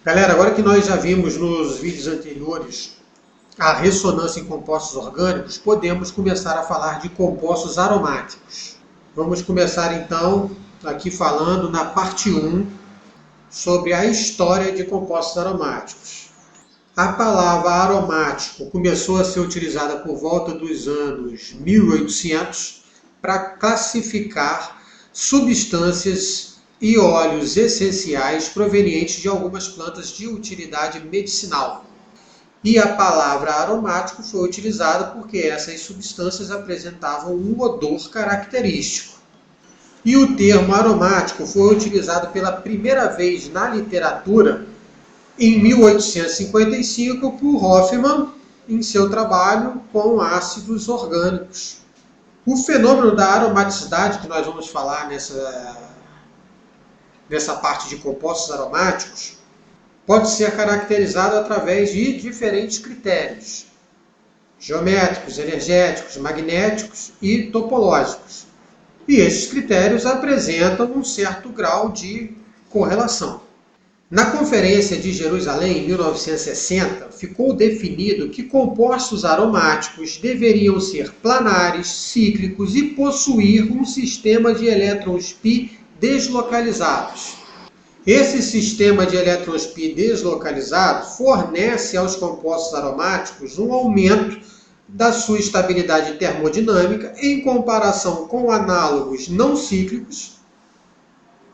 Galera, agora que nós já vimos nos vídeos anteriores a ressonância em compostos orgânicos, podemos começar a falar de compostos aromáticos. Vamos começar então aqui falando na parte 1 sobre a história de compostos aromáticos. A palavra aromático começou a ser utilizada por volta dos anos 1800 para classificar substâncias e óleos essenciais provenientes de algumas plantas de utilidade medicinal. E a palavra aromático foi utilizada porque essas substâncias apresentavam um odor característico. E o termo aromático foi utilizado pela primeira vez na literatura em 1855 por Hoffmann em seu trabalho com ácidos orgânicos. O fenômeno da aromaticidade que nós vamos falar nessa parte de compostos aromáticos pode ser caracterizado através de diferentes critérios: geométricos, energéticos, magnéticos e topológicos. E esses critérios apresentam um certo grau de correlação. Na Conferência de Jerusalém, em 1960, ficou definido que compostos aromáticos deveriam ser planares, cíclicos e possuir um sistema de elétrons π deslocalizados. Esse sistema de elétrons π deslocalizados fornece aos compostos aromáticos um aumento da sua estabilidade termodinâmica em comparação com análogos não cíclicos,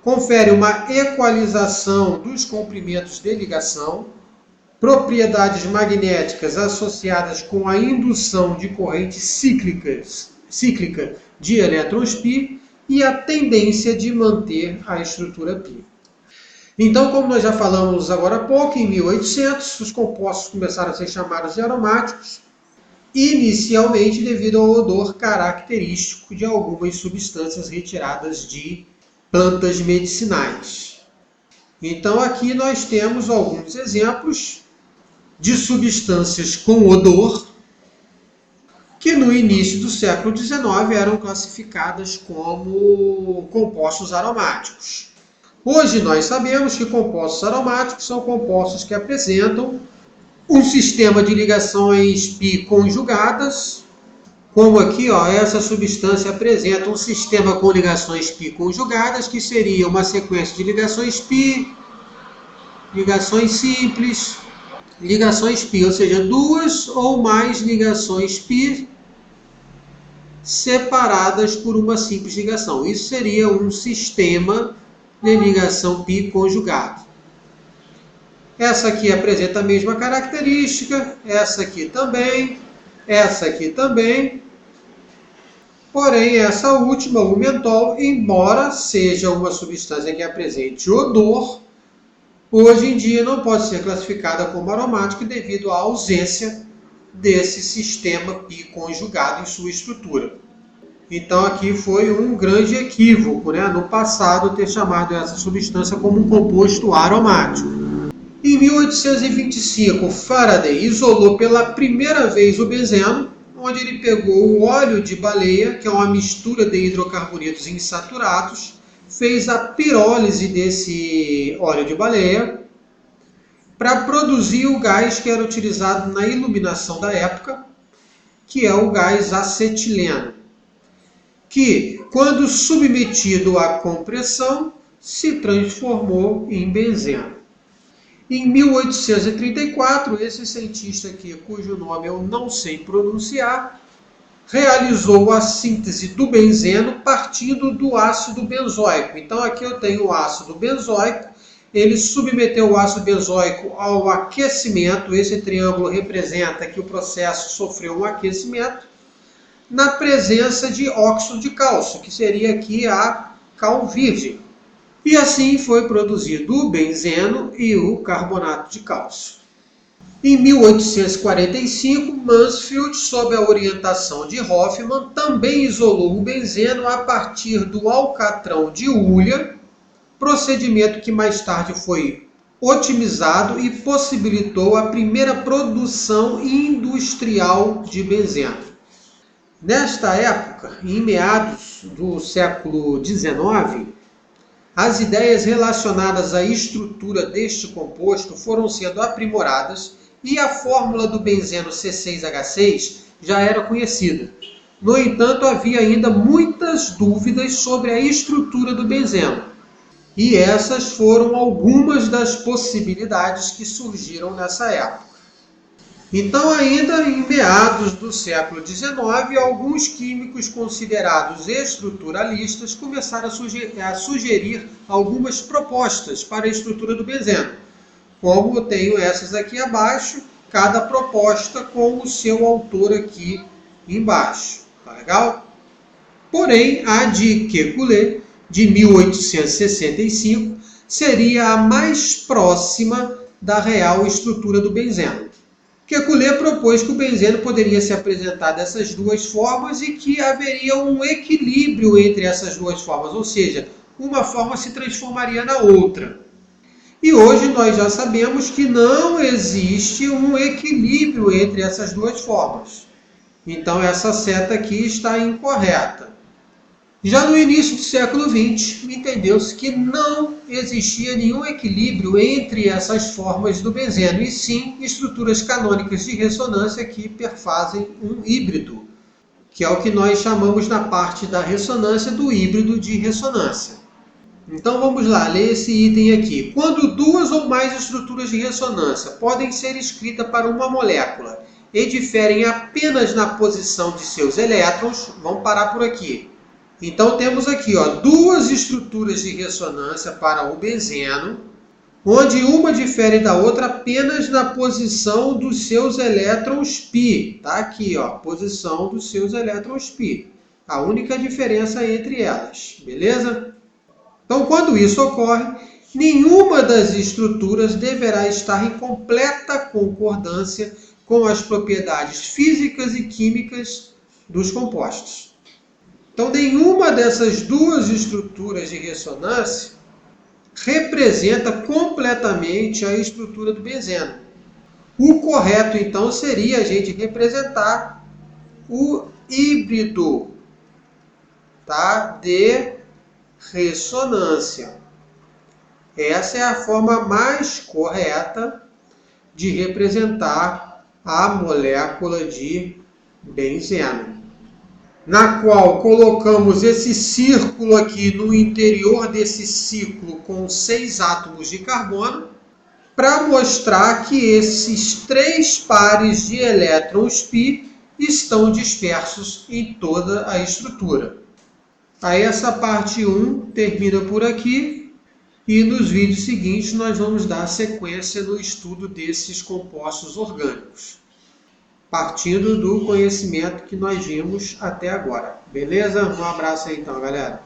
confere uma equalização dos comprimentos de ligação, propriedades magnéticas associadas com a indução de corrente cíclica de elétrons π e a tendência de manter a estrutura π. Então, como nós já falamos agora há pouco, em 1800, os compostos começaram a ser chamados de aromáticos, inicialmente devido ao odor característico de algumas substâncias retiradas de plantas medicinais. Então, aqui nós temos alguns exemplos de substâncias com odor que no início do século XIX eram classificadas como compostos aromáticos. Hoje nós sabemos que compostos aromáticos são compostos que apresentam um sistema de ligações π conjugadas, como aqui, essa substância apresenta um sistema com ligações π conjugadas, que seria uma sequência de ligações π, ligações simples, ligações π, ou seja, duas ou mais ligações π separadas por uma simples ligação. Isso seria um sistema de ligação π conjugado. Essa aqui apresenta a mesma característica, essa aqui também, porém essa última, o mentol, embora seja uma substância que apresente odor, hoje em dia não pode ser classificada como aromática devido à ausência desse sistema π conjugado em sua estrutura. Então aqui foi um grande equívoco, no passado, ter chamado essa substância como um composto aromático. Em 1825, Faraday isolou pela primeira vez o benzeno, onde ele pegou o óleo de baleia, que é uma mistura de hidrocarbonetos insaturados, fez a pirólise desse óleo de baleia para produzir o gás que era utilizado na iluminação da época, que é o gás acetileno, que, quando submetido à compressão, se transformou em benzeno. Em 1834, esse cientista aqui, cujo nome eu não sei pronunciar, realizou a síntese do benzeno partindo do ácido benzoico. Então aqui eu tenho o ácido benzoico, ele submeteu o ácido benzoico ao aquecimento, esse triângulo representa que o processo sofreu um aquecimento, na presença de óxido de cálcio, que seria aqui a cal virgem. E assim foi produzido o benzeno e o carbonato de cálcio. Em 1845, Mansfield, sob a orientação de Hoffmann, também isolou o benzeno a partir do alcatrão de hulha, procedimento que mais tarde foi otimizado e possibilitou a primeira produção industrial de benzeno. Nesta época, em meados do século XIX, as ideias relacionadas à estrutura deste composto foram sendo aprimoradas e a fórmula do benzeno C6H6 já era conhecida. No entanto, havia ainda muitas dúvidas sobre a estrutura do benzeno. E essas foram algumas das possibilidades que surgiram nessa época. Então, ainda em meados do século XIX, alguns químicos considerados estruturalistas começaram a sugerir algumas propostas para a estrutura do benzeno. Como eu tenho essas aqui abaixo, cada proposta com o seu autor aqui embaixo. Tá legal? Porém, a de Kekulé, de 1865, seria a mais próxima da real estrutura do benzeno. Kekulé propôs que o benzeno poderia se apresentar dessas duas formas e que haveria um equilíbrio entre essas duas formas, ou seja, uma forma se transformaria na outra. E hoje nós já sabemos que não existe um equilíbrio entre essas duas formas. Então essa seta aqui está incorreta. Já no início do século XX, entendeu-se que não existia nenhum equilíbrio entre essas formas do benzeno, e sim estruturas canônicas de ressonância que perfazem um híbrido, que é o que nós chamamos na parte da ressonância do híbrido de ressonância. Então vamos lá, ler esse item aqui. Quando duas ou mais estruturas de ressonância podem ser escritas para uma molécula e diferem apenas na posição de seus elétrons, vamos parar por aqui. Então temos aqui duas estruturas de ressonância para o benzeno, onde uma difere da outra apenas na posição dos seus elétrons π. Está aqui, posição dos seus elétrons π. A única diferença entre elas, beleza? Então, quando isso ocorre, nenhuma das estruturas deverá estar em completa concordância com as propriedades físicas e químicas dos compostos. Então, nenhuma dessas duas estruturas de ressonância representa completamente a estrutura do benzeno. O correto, então, seria a gente representar o híbrido, tá? De ressonância. Essa é a forma mais correta de representar a molécula de benzeno, na qual colocamos esse círculo aqui no interior desse ciclo com 6 átomos de carbono, para mostrar que esses 3 pares de elétrons π estão dispersos em toda a estrutura. Aí essa parte 1 termina por aqui, e nos vídeos seguintes nós vamos dar sequência no estudo desses compostos orgânicos, partindo do conhecimento que nós vimos até agora. Beleza? Um abraço aí então, galera.